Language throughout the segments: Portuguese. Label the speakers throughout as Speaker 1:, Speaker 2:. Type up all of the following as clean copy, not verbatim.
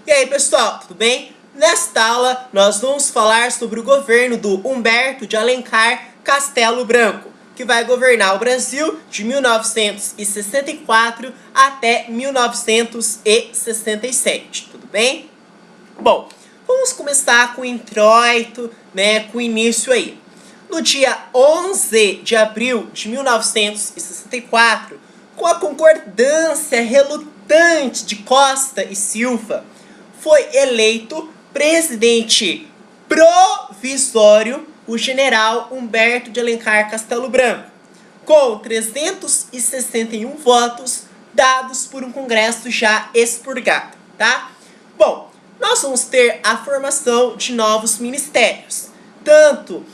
Speaker 1: E aí pessoal, tudo bem? Nesta aula nós vamos falar sobre o governo do Humberto de Alencar Castelo Branco, que vai governar o Brasil de 1964 até 1967, tudo bem? Bom, vamos começar com o introito, com o início aí. No dia 11 de abril de 1964, com a concordância relutante de Costa e Silva, foi eleito presidente provisório o general Humberto de Alencar Castelo Branco, com 361 votos dados por um congresso já expurgado, tá? Bom, nós vamos ter a formação de novos ministérios, tanto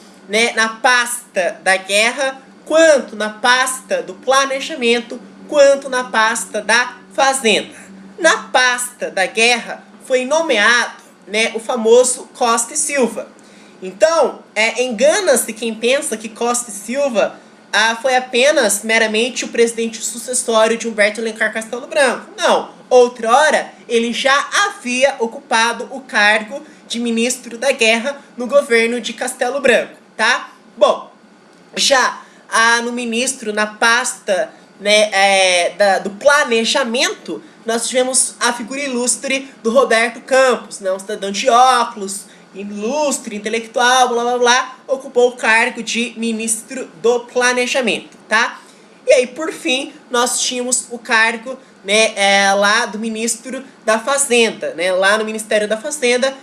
Speaker 1: na pasta da guerra, quanto na pasta do planejamento, quanto na pasta da fazenda. Na pasta da guerra foi nomeado o famoso Costa e Silva. Então, engana-se quem pensa que Costa e Silva foi apenas meramente o presidente sucessório de Humberto Alencar Castelo Branco. Não, outrora ele já havia ocupado o cargo de ministro da guerra no governo de Castelo Branco, tá? Bom, já no ministro, na pasta do planejamento, nós tivemos a figura ilustre do Roberto Campos, um cidadão de óculos, ilustre, intelectual, blá blá blá, ocupou o cargo de ministro do planejamento, tá? E aí, por fim, nós tínhamos o cargo lá do ministro da Fazenda, lá no Ministério da Fazenda,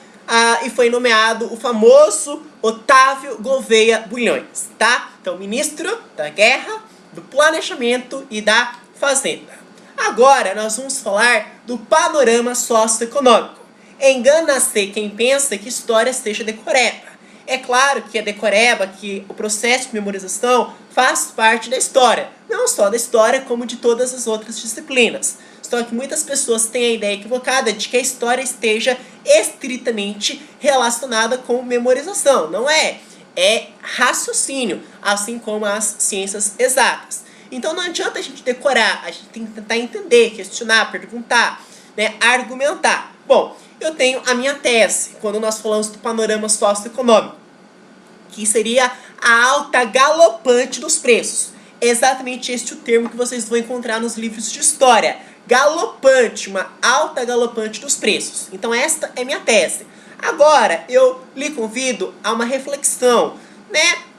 Speaker 1: e foi nomeado o famoso Otávio Gouveia Bulhões, tá? Então, ministro da Guerra, do Planejamento e da Fazenda. Agora, nós vamos falar do panorama socioeconômico. Engana-se quem pensa que história seja decoreba. É claro que a decoreba, que o processo de memorização faz parte da história. Não só da história, como de todas as outras disciplinas. Só que muitas pessoas têm a ideia equivocada de que a história esteja estritamente relacionada com memorização. Não é. É raciocínio, assim como as ciências exatas. Então não adianta a gente decorar, a gente tem que tentar entender, questionar, perguntar, argumentar. Bom, eu tenho a minha tese, quando nós falamos do panorama socioeconômico, que seria a alta galopante dos preços. É exatamente este o termo que vocês vão encontrar nos livros de história. Galopante, uma alta galopante dos preços. Então esta é minha tese. Agora, eu lhe convido a uma reflexão,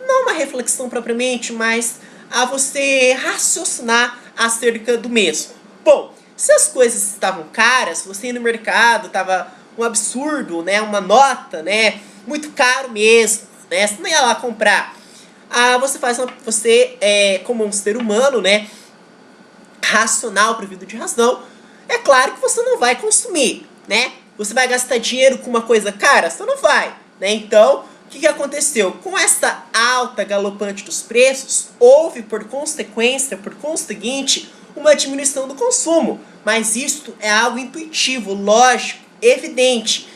Speaker 1: não uma reflexão propriamente, mas a você raciocinar acerca do mesmo. Bom, se as coisas estavam caras, você ia no mercado, estava um absurdo, uma nota, muito caro mesmo, você não ia lá comprar. Você como um ser humano, racional, provido de razão, é claro que você não vai consumir, Você vai gastar dinheiro com uma coisa cara? Você não vai, Então, o que aconteceu? Com essa alta galopante dos preços, houve por consequência, por conseguinte, uma diminuição do consumo. Mas isto é algo intuitivo, lógico, evidente,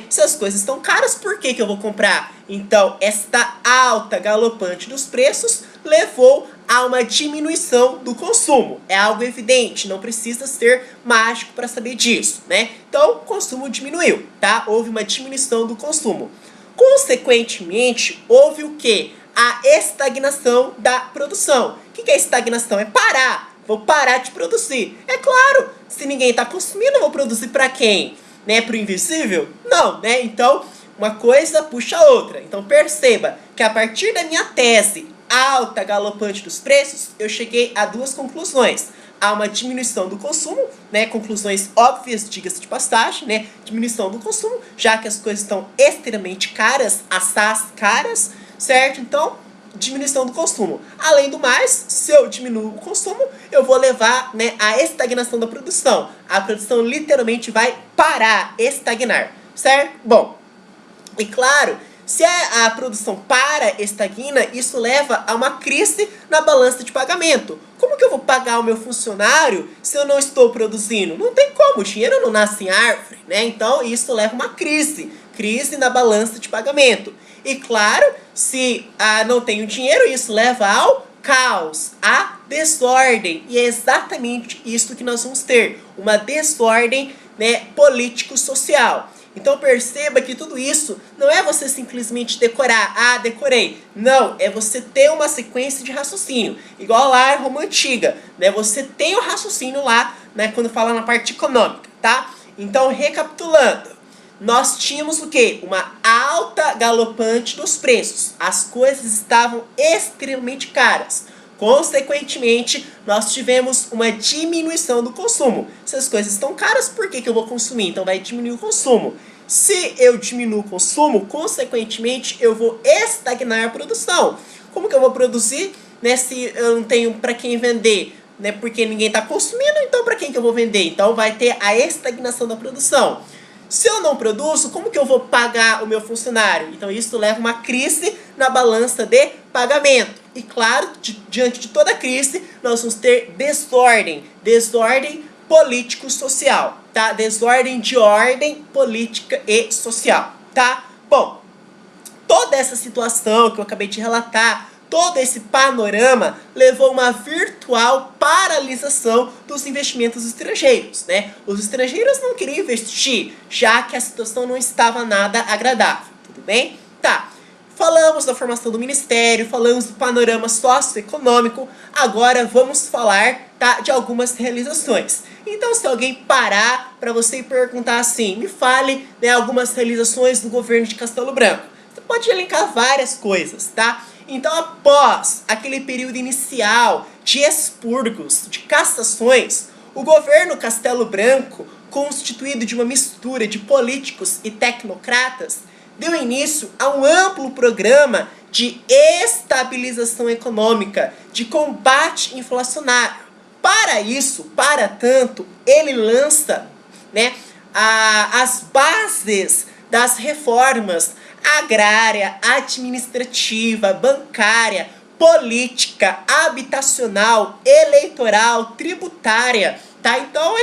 Speaker 1: Se as coisas estão caras, por que eu vou comprar? Então, esta alta galopante dos preços levou a uma diminuição do consumo. É algo evidente, não precisa ser mágico para saber disso, Então, o consumo diminuiu, tá? Houve uma diminuição do consumo. Consequentemente, houve o quê? A estagnação da produção. O que é estagnação? É parar. Vou parar de produzir. É claro, se ninguém está consumindo, eu vou produzir para quem? Para o invisível? Não, Então, uma coisa puxa a outra. Então, perceba que a partir da minha tese alta galopante dos preços, eu cheguei a duas conclusões. Há uma diminuição do consumo, conclusões óbvias, diga-se de passagem, diminuição do consumo, já que as coisas estão extremamente caras, assaz caras, certo? Então, diminuição do consumo. Além do mais, se eu diminuo o consumo, eu vou levar à estagnação da produção. A produção literalmente vai parar, estagnar, certo? Bom, e claro, se a produção estagna, isso leva a uma crise na balança de pagamento. Como que eu vou pagar o meu funcionário se eu não estou produzindo? Não tem como, o dinheiro não nasce em árvore, Então, isso leva a uma crise na balança de pagamento. E claro, se não tenho dinheiro, isso leva ao caos, a desordem. E é exatamente isso que nós vamos ter, uma desordem, né, político-social. Então perceba que tudo isso não é você simplesmente decorar, ah, decorei. Não, é você ter uma sequência de raciocínio. Igual lá em Roma Antiga, né? Você tem o raciocínio lá, né, quando fala na parte econômica, tá? Então, recapitulando, nós tínhamos o quê? Uma alta galopante dos preços. As coisas estavam extremamente caras. Consequentemente, nós tivemos uma diminuição do consumo. Se as coisas estão caras, por que eu vou consumir? Então vai diminuir o consumo. Se eu diminuo o consumo, consequentemente, eu vou estagnar a produção. Como que eu vou produzir, né, se eu não tenho para quem vender? Né, porque ninguém está consumindo, então para quem que eu vou vender? Então vai ter a estagnação da produção. Se eu não produzo, como que eu vou pagar o meu funcionário? Então isso leva a uma crise na balança de pagamento. E claro, diante de toda crise, nós vamos ter desordem. Desordem político-social, tá? Desordem de ordem política e social, tá? Bom, toda essa situação que eu acabei de relatar, todo esse panorama levou a uma virtual paralisação dos investimentos estrangeiros, né? Os estrangeiros não queriam investir, já que a situação não estava nada agradável, tudo bem? Tá, falamos da formação do ministério, falamos do panorama socioeconômico, agora vamos falar, tá, de algumas realizações. Então, se alguém parar para você e perguntar assim, me fale, né, algumas realizações do governo de Castelo Branco, você pode elencar várias coisas, tá? Então, após aquele período inicial de expurgos, de cassações, o governo Castelo Branco, constituído de uma mistura de políticos e tecnocratas, deu início a um amplo programa de estabilização econômica, de combate inflacionário. Para isso, para tanto, ele lança, né, as bases das reformas agrária, administrativa, bancária, política, habitacional, eleitoral, tributária, tá? Então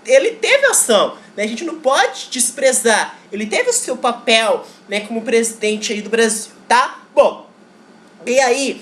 Speaker 1: ele teve ação, né? A gente não pode desprezar. Ele teve o seu papel, né, como presidente aí do Brasil, tá? Bom, e aí,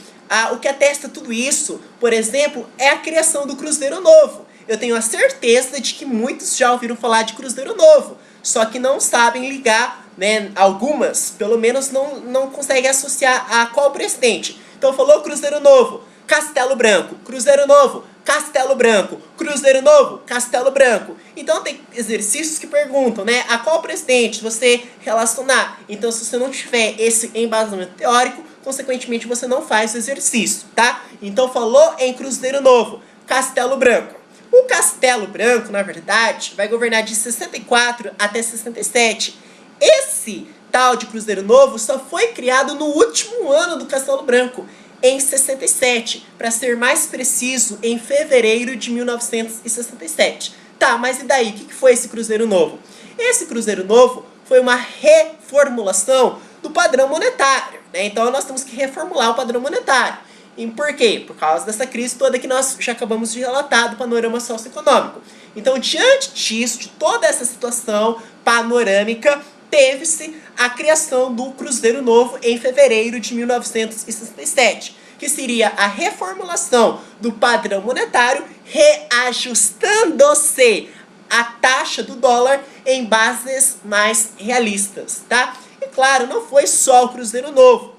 Speaker 1: o que atesta tudo isso, por exemplo, é a criação do Cruzeiro Novo. Eu tenho a certeza de que muitos já ouviram falar de Cruzeiro Novo, só que não sabem ligar, né, algumas, pelo menos não conseguem associar a qual presidente. Então falou Cruzeiro Novo, Castelo Branco, Cruzeiro Novo, Castelo Branco, Cruzeiro Novo, Castelo Branco. Então tem exercícios que perguntam, né, a qual presidente você relacionar. Então se você não tiver esse embasamento teórico, consequentemente você não faz o exercício, tá? Então falou em Cruzeiro Novo, Castelo Branco. O Castelo Branco, na verdade, vai governar de 64 até 67. Esse tal de Cruzeiro Novo só foi criado no último ano do Castelo Branco, em 67, para ser mais preciso, em fevereiro de 1967. Tá, mas e daí? O que foi esse Cruzeiro Novo? Esse Cruzeiro Novo foi uma reformulação do padrão monetário, né? Então nós temos que reformular o padrão monetário. E por quê? Por causa dessa crise toda que nós já acabamos de relatar do panorama socioeconômico. Então, diante disso, de toda essa situação panorâmica, teve-se a criação do Cruzeiro Novo em fevereiro de 1967, que seria a reformulação do padrão monetário, reajustando-se a taxa do dólar em bases mais realistas, tá? E claro, não foi só o Cruzeiro Novo.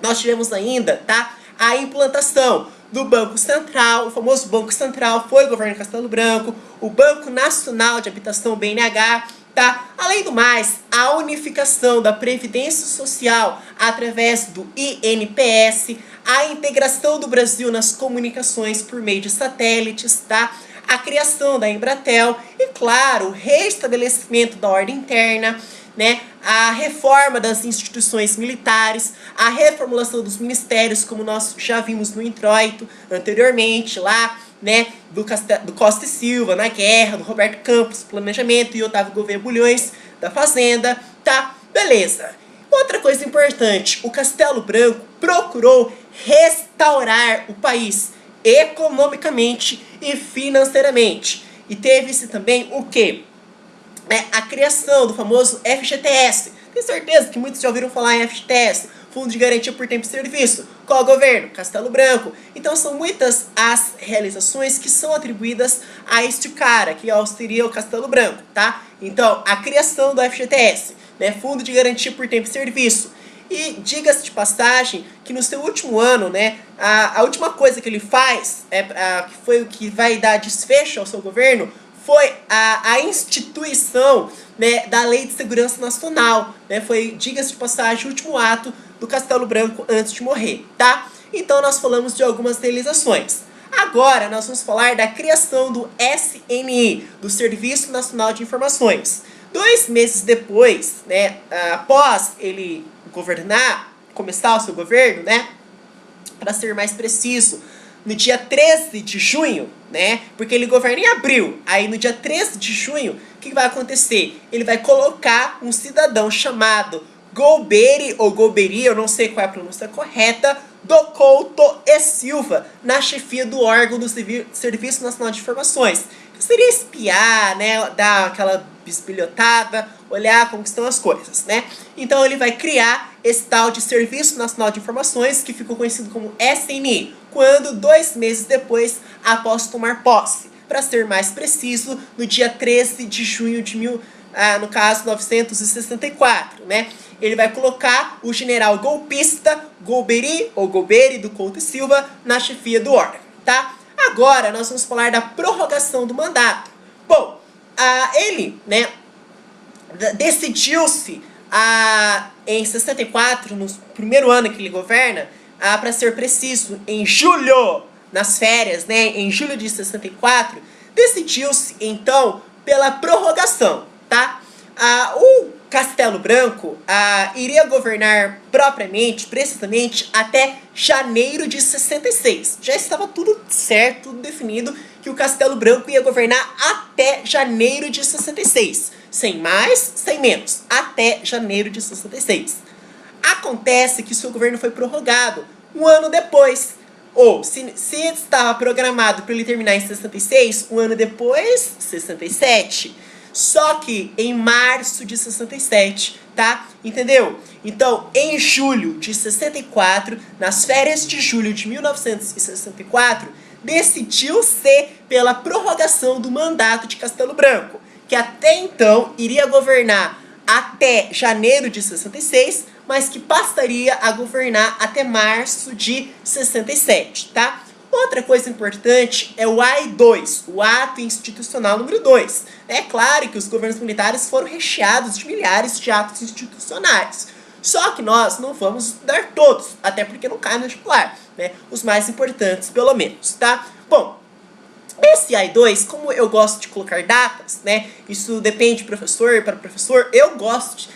Speaker 1: Nós tivemos ainda, tá, a implantação do Banco Central, o famoso Banco Central foi o governo Castelo Branco, o Banco Nacional de Habitação, BNH, tá? Além do mais, a unificação da Previdência Social através do INPS, a integração do Brasil nas comunicações por meio de satélites, tá? A criação da Embratel e, claro, o restabelecimento da ordem interna, né? A reforma das instituições militares, a reformulação dos ministérios, como nós já vimos no introito anteriormente lá, né, do Costa e Silva na guerra, do Roberto Campos, planejamento, e Otávio Gouveia Bulhões, da Fazenda, tá? Beleza. Outra coisa importante, o Castelo Branco procurou restaurar o país economicamente e financeiramente. E teve-se também o quê? A criação do famoso FGTS. Tenho certeza que muitos já ouviram falar em FGTS. Fundo de Garantia por Tempo de Serviço. Qual governo? Castelo Branco. Então são muitas as realizações que são atribuídas a este cara, que seria o Castelo Branco, tá? Então, a criação do FGTS, né? Fundo de Garantia por Tempo de Serviço. E diga-se de passagem que no seu último ano, né, a última coisa que ele faz, que foi o que vai dar desfecho ao seu governo, foi a instituição, né, da Lei de Segurança Nacional. Né, foi, diga-se de passagem, o último ato do Castelo Branco antes de morrer, tá? Então nós falamos de algumas realizações. Agora nós vamos falar da criação do SNI, do Serviço Nacional de Informações. 2 meses depois, né, após ele governar, começar o seu governo, né, para ser mais preciso, no dia 13 de junho, né, porque ele governa em abril, aí no dia 13 de junho, o que vai acontecer? Ele vai colocar um cidadão chamado Golbery, ou Golbery, eu não sei qual é a pronúncia correta, do Couto e Silva, na chefia do órgão do Serviço Nacional de Informações. Que seria espiar, né, dar aquela bisbilhotada, olhar como estão as coisas, né? Então ele vai criar esse tal de Serviço Nacional de Informações, que ficou conhecido como SNI, quando 2 meses depois, após tomar posse. Para ser mais preciso, no dia 13 de junho de no caso, 1964, né? Ele vai colocar o general golpista Golbery, ou Golbery, do Couto e Silva, na chefia do órgão, tá? Agora, nós vamos falar da prorrogação do mandato. Bom, ele, né, decidiu-se em 64, no primeiro ano que ele governa, para ser preciso, em julho, nas férias, né, em julho de 64, decidiu-se, então, pela prorrogação, tá? O Castelo Branco iria governar propriamente, precisamente, até janeiro de 66. Já estava tudo certo, tudo definido, que o Castelo Branco ia governar até janeiro de 66. Sem mais, sem menos. Até janeiro de 66. Acontece que seu governo foi prorrogado um ano depois. Ou, se estava programado para ele terminar em 66, um ano depois, 67. Só que em março de 67, tá? Entendeu? Então, em julho de 64, nas férias de julho de 1964, decidiu-se pela prorrogação do mandato de Castelo Branco, que até então iria governar até janeiro de 66, mas que passaria a governar até março de 67, tá? Outra coisa importante é o AI-2, o Ato Institucional número 2. É claro que os governos militares foram recheados de milhares de atos institucionais. Só que nós não vamos dar todos, até porque não cai no vestibular, né? Os mais importantes, pelo menos, tá? Bom, esse AI-2, como eu gosto de colocar datas, né? Isso depende de professor para professor. Eu gosto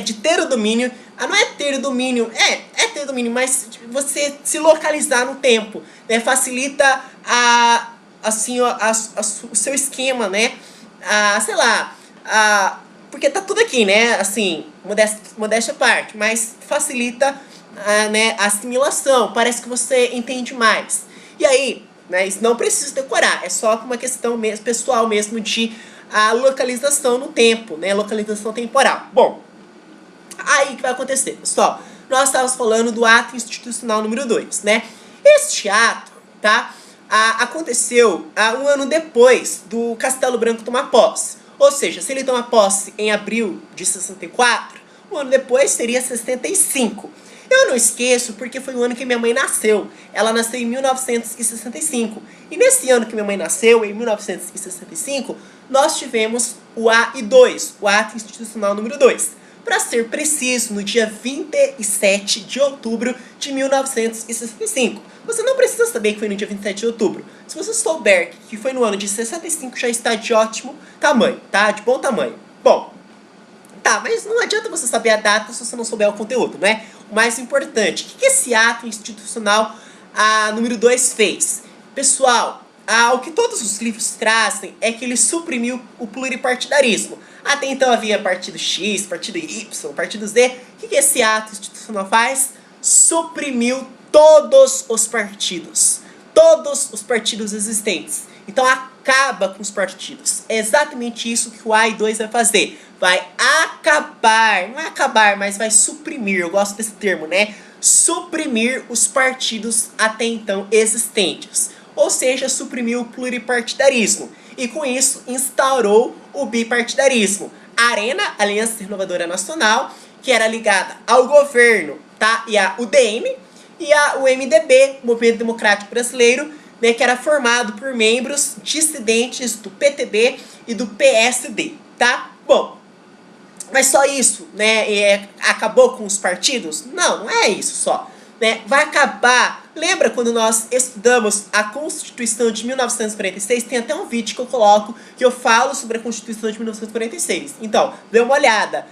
Speaker 1: de ter o domínio. Não é ter o domínio, é ter o domínio, mas você se localizar no tempo, né? Facilita o seu esquema, né? Sei lá, porque tá tudo aqui, né? Assim, modéstia à parte, mas facilita né, a assimilação. Parece que você entende mais. E aí, né, isso não precisa decorar, é só uma questão mesmo, pessoal mesmo de localização no tempo, né? Localização temporal. Bom, aí o que vai acontecer, pessoal? Nós estávamos falando do ato institucional número 2, né? Este ato, tá? Aconteceu um ano depois do Castelo Branco tomar posse. Ou seja, se ele tomar posse em abril de 64, um ano depois seria 65. Eu não esqueço porque foi o ano que minha mãe nasceu. Ela nasceu em 1965. E nesse ano que minha mãe nasceu, em 1965, nós tivemos o AI-2, o Ato Institucional número 2. Para ser preciso, no dia 27 de outubro de 1965. Você não precisa saber que foi no dia 27 de outubro. Se você souber que foi no ano de 65, já está de ótimo tamanho, tá? De bom tamanho. Bom, tá, mas não adianta você saber a data se você não souber o conteúdo, não é? O mais importante, o que esse ato institucional número 2 fez? Pessoal, o que todos os livros trazem é que ele suprimiu o pluripartidarismo. Até então havia partido X, partido Y, partido Z. O que esse ato institucional faz? Suprimiu todos os partidos. Todos os partidos existentes. Então acaba com os partidos. É exatamente isso que o AI-2 vai fazer. Vai acabar, não é acabar, mas vai suprimir. Eu gosto desse termo, né? suprimir os partidos até então existentes, ou seja, suprimiu o pluripartidarismo e com isso instaurou o bipartidarismo. A ARENA, Aliança Renovadora Nacional, que era ligada ao governo, tá? E a UDN, e o MDB, Movimento Democrático Brasileiro, né, que era formado por membros dissidentes do PTB e do PSD, tá? Bom, mas só isso, né, acabou com os partidos? Não, não é isso só. Né? Vai acabar. Lembra quando nós estudamos a Constituição de 1946? Tem até um vídeo que eu coloco que eu falo sobre a Constituição de 1946. Então, dê uma olhada.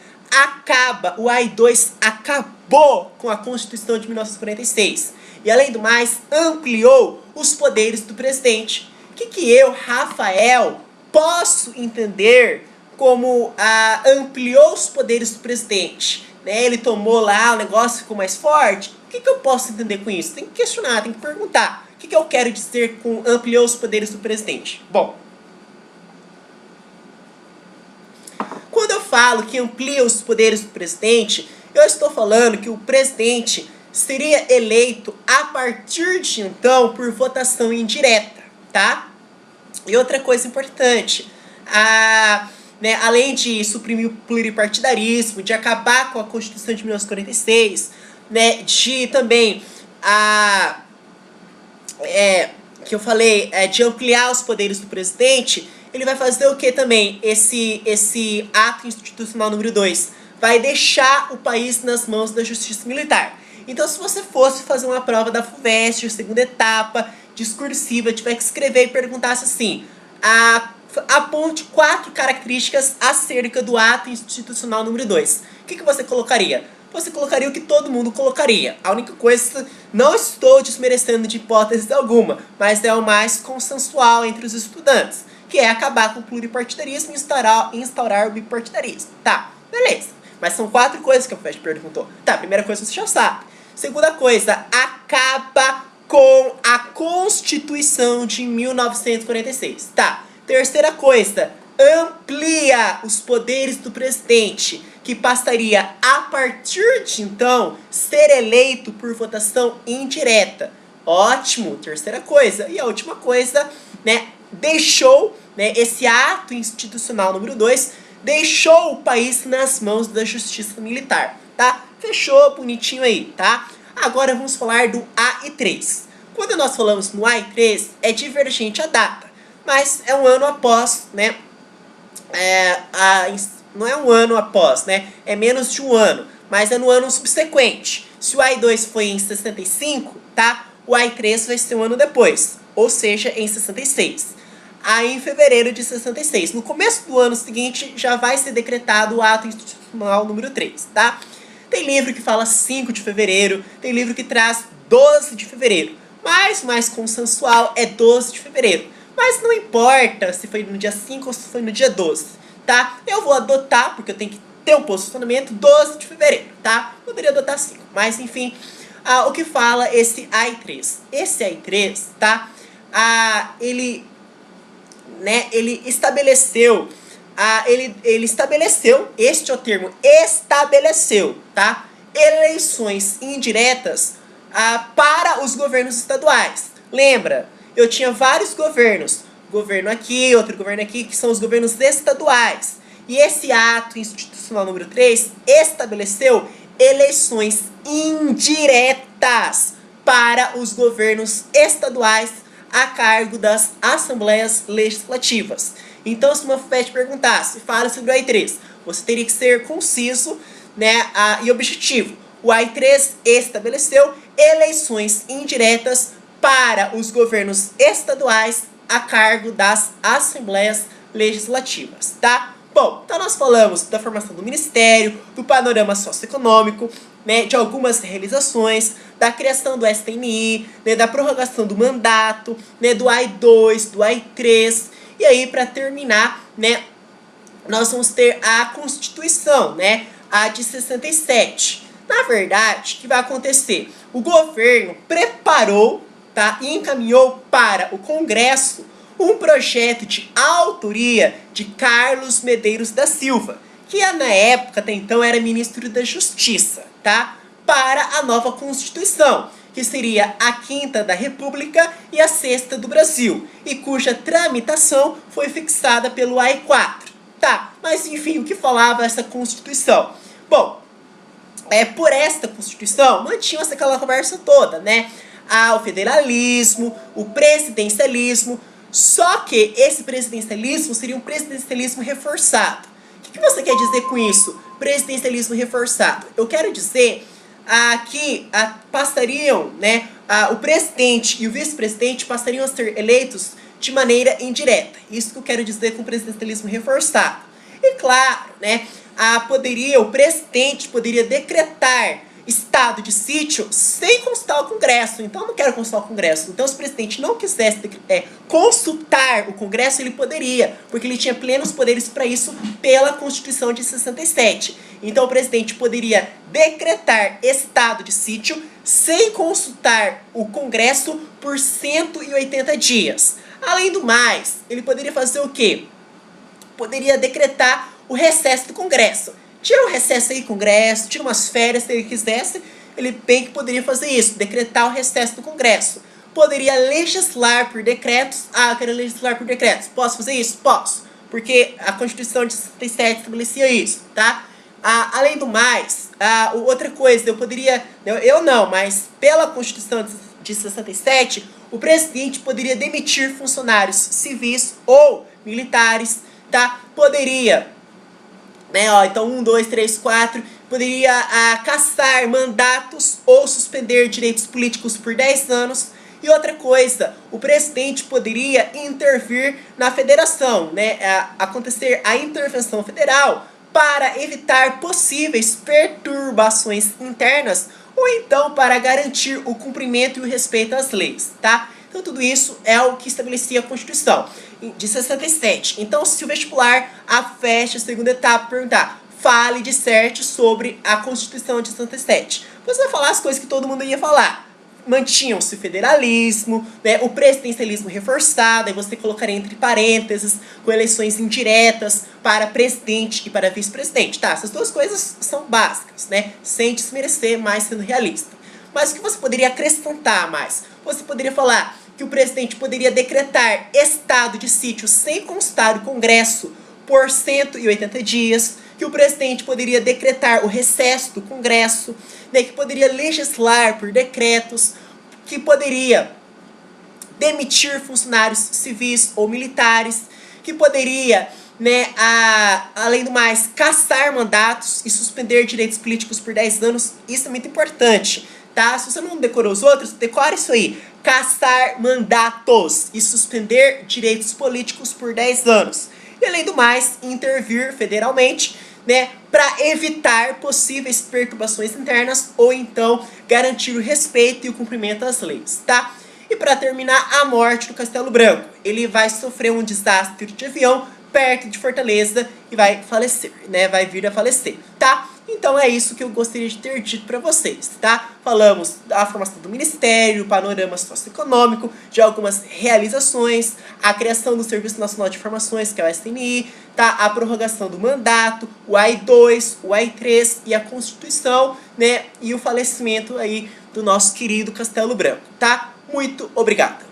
Speaker 1: O AI-2 acabou com a Constituição de 1946. E além do mais, ampliou os poderes do presidente. O que eu, Rafael, posso entender como ampliou os poderes do presidente? Né? Ele tomou lá, o negócio ficou mais forte. O que eu posso entender com isso? Tem que questionar, tem que perguntar. O que eu quero dizer com ampliou os poderes do presidente? Bom, quando eu falo que amplia os poderes do presidente, eu estou falando que o presidente seria eleito a partir de então por votação indireta, tá? E outra coisa importante, né, além de suprimir o pluripartidarismo, de acabar com a Constituição de 1946, né, de também que eu falei, de ampliar os poderes do presidente, ele vai fazer o que também? Esse ato institucional número 2 vai deixar o país nas mãos da justiça militar. Então, se você fosse fazer uma prova da FUVEST, segunda etapa, discursiva, tiver que escrever e perguntasse assim, aponte 4 características acerca do ato institucional número 2. O que você colocaria? Você colocaria o que todo mundo colocaria. A única coisa, não estou desmerecendo de hipótese alguma, mas é o mais consensual entre os estudantes, que é acabar com o pluripartidarismo e instaurar o bipartidarismo. Tá, beleza. Mas são 4 coisas que a FUVEST perguntou. Tá, primeira coisa você já sabe. Segunda coisa, acaba com a Constituição de 1946. Tá. Terceira coisa, amplia os poderes do presidente, que passaria a partir de então ser eleito por votação indireta. Ótimo, terceira coisa. E a última coisa, né, deixou, né, esse ato institucional número 2, deixou o país nas mãos da justiça militar, tá? Fechou, bonitinho aí, tá? Agora vamos falar do AI-3. Quando nós falamos no AI-3, é divergente a data, mas é um ano após, né? Não é um ano após, né? É menos de um ano, mas é no ano subsequente. Se o AI-2 foi em 65, tá? O AI-3 vai ser um ano depois, ou seja, em 66. Aí em fevereiro de 66. No começo do ano seguinte já vai ser decretado o ato institucional número 3, tá? Tem livro que fala 5 de fevereiro, tem livro que traz 12 de fevereiro, mas o mais consensual é 12 de fevereiro. Mas não importa se foi no dia 5 ou se foi no dia 12, tá? Eu vou adotar, porque eu tenho que ter um posicionamento, 12 de fevereiro, tá? Poderia adotar 5, mas enfim, o que fala esse AI-3? Esse AI-3, tá? Ele estabeleceu, ele estabeleceu, este é o termo, estabeleceu, tá? Eleições indiretas para os governos estaduais. Lembra, eu tinha vários governos, governo aqui, outro governo aqui, que são os governos estaduais. E esse ato institucional número 3 estabeleceu eleições indiretas para os governos estaduais a cargo das assembleias legislativas. Então, se uma FUVEST perguntasse, fala sobre o AI-3, você teria que ser conciso, né, e objetivo. O AI-3 estabeleceu eleições indiretas para os governos estaduais a cargo das assembleias legislativas, tá? Bom, então nós falamos da formação do ministério, do panorama socioeconômico, né, de algumas realizações, da criação do STNI, né, da prorrogação do mandato, né, do AI-2, do AI-3. E aí, para terminar, né, nós vamos ter a Constituição, né, a de 67. Na verdade, o que vai acontecer? O governo preparou, tá, e encaminhou para o Congresso um projeto de autoria de Carlos Medeiros da Silva, que na época, até então, era ministro da Justiça, tá? para a nova Constituição, que seria a 5ª da República e a 6ª do Brasil, e cuja tramitação foi fixada pelo AI-4. Tá, mas enfim, o que falava essa Constituição? Bom, por esta Constituição, mantinha-se aquela conversa toda, né? O federalismo, o presidencialismo, só que esse presidencialismo seria um presidencialismo reforçado. O que você quer dizer com isso? Presidencialismo reforçado. Eu quero dizer que passariam, né, o presidente e o vice-presidente passariam a ser eleitos de maneira indireta. Isso que eu quero dizer com presidencialismo reforçado. E claro, né, o presidente poderia decretar estado de sítio sem consultar o Congresso. Então, eu não quero consultar o Congresso. Então, se o presidente não quisesse consultar o Congresso, ele poderia, porque ele tinha plenos poderes para isso pela Constituição de 67. Então, o presidente poderia decretar estado de sítio sem consultar o Congresso por 180 dias. Além do mais, ele poderia fazer o quê? Poderia decretar o recesso do Congresso. Tira o recesso aí, Congresso, tira umas férias se ele quisesse, ele bem que poderia fazer isso, decretar o recesso do Congresso. Poderia legislar por decretos. Eu quero legislar por decretos. Posso fazer isso? Posso. Porque a Constituição de 67 estabelecia isso, tá? Além do mais, outra coisa, eu não, mas pela Constituição de 67, o presidente poderia demitir funcionários civis ou militares, tá? Poderia, né, então 1, 2, 3, 4, poderia cassar mandatos ou suspender direitos políticos por 10 anos. E outra coisa, o presidente poderia intervir na federação, né, acontecer a intervenção federal para evitar possíveis perturbações internas ou então para garantir o cumprimento e o respeito às leis, tá? Então tudo isso é o que estabelecia a Constituição de 67. Então se o vestibular, a FEST, a segunda etapa, perguntar, fale de certo sobre a Constituição de 67. Você vai falar as coisas que todo mundo ia falar. Mantinham-se o federalismo, né, o presidencialismo reforçado, aí você colocaria entre parênteses, com eleições indiretas para presidente e para vice-presidente. Tá, essas duas coisas são básicas, né, sem desmerecer, mas sendo realista. Mas o que você poderia acrescentar mais? Você poderia falar que o presidente poderia decretar estado de sítio sem constar o Congresso por 180 dias, que o presidente poderia decretar o recesso do Congresso, né, que poderia legislar por decretos, que poderia demitir funcionários civis ou militares, que poderia, né, além do mais, cassar mandatos e suspender direitos políticos por 10 anos. Isso é muito importante, tá? Se você não decorou os outros, decora isso aí. Cassar mandatos e suspender direitos políticos por 10 anos. E além do mais, intervir federalmente, né, para evitar possíveis perturbações internas ou então garantir o respeito e o cumprimento às leis, tá? E para terminar, a morte do Castelo Branco. Ele vai sofrer um desastre de avião perto de Fortaleza e vai falecer, né? Vai vir a falecer, tá? Então é isso que eu gostaria de ter dito para vocês, tá? Falamos da formação do Ministério, panorama socioeconômico, de algumas realizações, a criação do Serviço Nacional de Informações, que é o SNI, tá? A prorrogação do mandato, o AI-2, o AI-3 e a Constituição, né? E o falecimento aí do nosso querido Castelo Branco, tá? Muito obrigado!